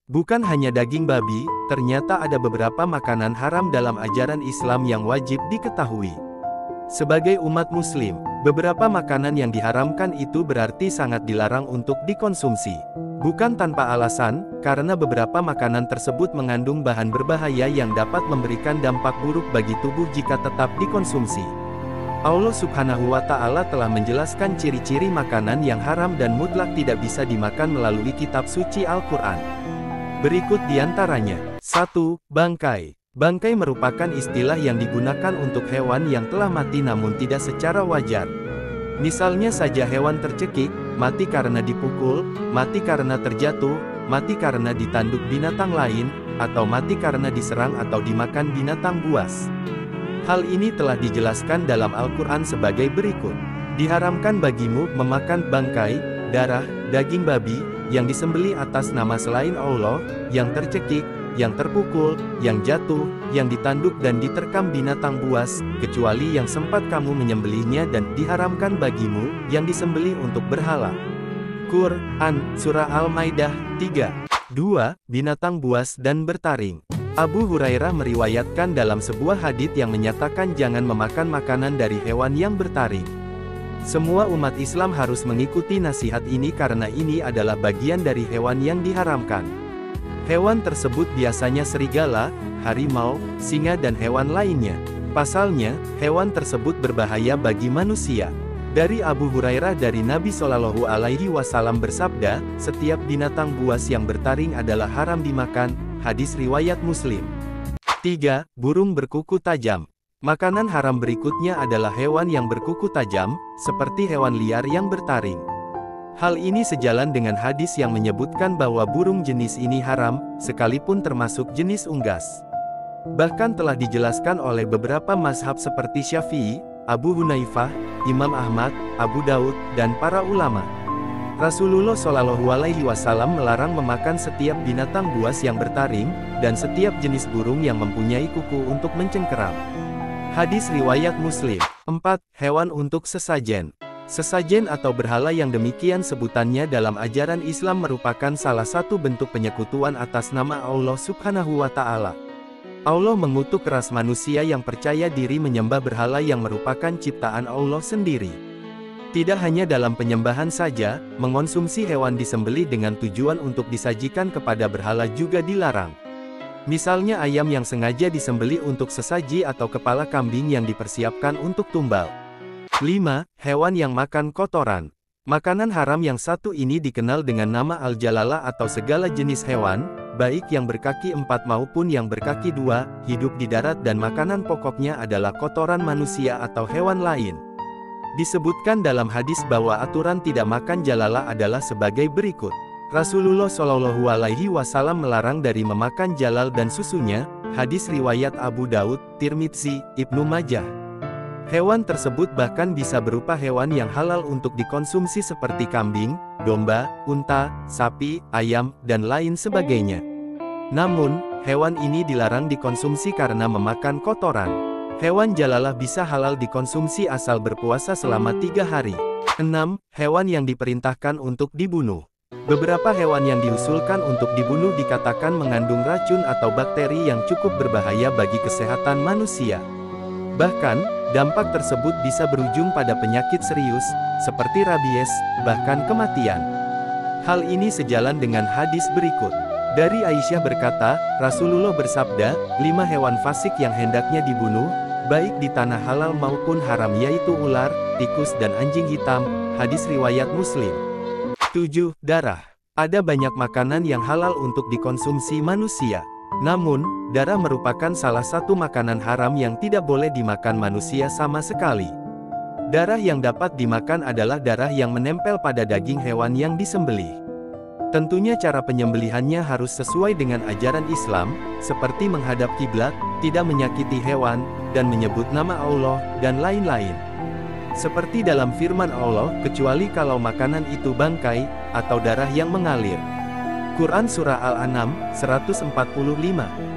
Bukan hanya daging babi, ternyata ada beberapa makanan haram dalam ajaran Islam yang wajib diketahui. Sebagai umat Muslim, beberapa makanan yang diharamkan itu berarti sangat dilarang untuk dikonsumsi. Bukan tanpa alasan, karena beberapa makanan tersebut mengandung bahan berbahaya yang dapat memberikan dampak buruk bagi tubuh jika tetap dikonsumsi. Allah Subhanahu wa Ta'ala telah menjelaskan ciri-ciri makanan yang haram dan mutlak tidak bisa dimakan melalui kitab suci Al-Quran. Berikut diantaranya. 1. Bangkai. Bangkai merupakan istilah yang digunakan untuk hewan yang telah mati namun tidak secara wajar. Misalnya saja hewan tercekik, mati karena dipukul, mati karena terjatuh, mati karena ditanduk binatang lain, atau mati karena diserang atau dimakan binatang buas. Hal ini telah dijelaskan dalam Al-Quran sebagai berikut. Diharamkan bagimu memakan bangkai, darah, daging babi, yang disembelih atas nama selain Allah, yang tercekik, yang terpukul, yang jatuh, yang ditanduk dan diterkam binatang buas, kecuali yang sempat kamu menyembelihnya dan diharamkan bagimu, yang disembelih untuk berhala. Quran, Surah Al-Maidah, 3. 2. Binatang buas dan bertaring. Abu Hurairah meriwayatkan dalam sebuah hadits yang menyatakan jangan memakan makanan dari hewan yang bertaring. Semua umat Islam harus mengikuti nasihat ini karena ini adalah bagian dari hewan yang diharamkan. Hewan tersebut biasanya serigala, harimau, singa dan hewan lainnya. Pasalnya, hewan tersebut berbahaya bagi manusia. Dari Abu Hurairah dari Nabi Shallallahu Alaihi Wasallam bersabda, setiap binatang buas yang bertaring adalah haram dimakan, hadis riwayat Muslim. 3. Burung berkuku tajam. Makanan haram berikutnya adalah hewan yang berkuku tajam, seperti hewan liar yang bertaring. Hal ini sejalan dengan hadis yang menyebutkan bahwa burung jenis ini haram, sekalipun termasuk jenis unggas. Bahkan telah dijelaskan oleh beberapa mazhab seperti Syafi'i, Abu Hunaifah, Imam Ahmad, Abu Daud, dan para ulama. Rasulullah Shallallahu Alaihi Wasallam melarang memakan setiap binatang buas yang bertaring, dan setiap jenis burung yang mempunyai kuku untuk mencengkeram. Hadis riwayat Muslim. 4. Hewan untuk sesajen. Sesajen atau berhala yang demikian sebutannya dalam ajaran Islam merupakan salah satu bentuk penyekutuan atas nama Allah Subhanahu wa Ta'ala. Allah mengutuk keras manusia yang percaya diri menyembah berhala yang merupakan ciptaan Allah sendiri. Tidak hanya dalam penyembahan saja, mengonsumsi hewan disembelih dengan tujuan untuk disajikan kepada berhala juga dilarang. Misalnya ayam yang sengaja disembelih untuk sesaji atau kepala kambing yang dipersiapkan untuk tumbal. 5. Hewan yang makan kotoran. Makanan haram yang satu ini dikenal dengan nama al-jalala atau segala jenis hewan, baik yang berkaki 4 maupun yang berkaki 2, hidup di darat dan makanan pokoknya adalah kotoran manusia atau hewan lain. Disebutkan dalam hadis bahwa aturan tidak makan jalala adalah sebagai berikut. Rasulullah Shallallahu Alaihi Wasallam melarang dari memakan jalal dan susunya, hadis riwayat Abu Daud, Tirmidzi, Ibnu Majah. Hewan tersebut bahkan bisa berupa hewan yang halal untuk dikonsumsi seperti kambing, domba, unta, sapi, ayam, dan lain sebagainya. Namun, hewan ini dilarang dikonsumsi karena memakan kotoran. Hewan jalalah bisa halal dikonsumsi asal berpuasa selama 3 hari. 6. Hewan yang diperintahkan untuk dibunuh. Beberapa hewan yang diusulkan untuk dibunuh dikatakan mengandung racun atau bakteri yang cukup berbahaya bagi kesehatan manusia. Bahkan, dampak tersebut bisa berujung pada penyakit serius, seperti rabies, bahkan kematian. Hal ini sejalan dengan hadis berikut. Dari Aisyah berkata, Rasulullah bersabda, 5 hewan fasik yang hendaknya dibunuh, baik di tanah halal maupun haram yaitu ular, tikus dan anjing hitam, hadis riwayat Muslim. 7. Darah. Ada banyak makanan yang halal untuk dikonsumsi manusia. Namun, darah merupakan salah satu makanan haram yang tidak boleh dimakan manusia sama sekali. Darah yang dapat dimakan adalah darah yang menempel pada daging hewan yang disembelih. Tentunya cara penyembelihannya harus sesuai dengan ajaran Islam, seperti menghadap kiblat, tidak menyakiti hewan, dan menyebut nama Allah, dan lain-lain. Seperti dalam firman Allah, kecuali kalau makanan itu bangkai, atau darah yang mengalir. Quran Surah Al-An'am, 145.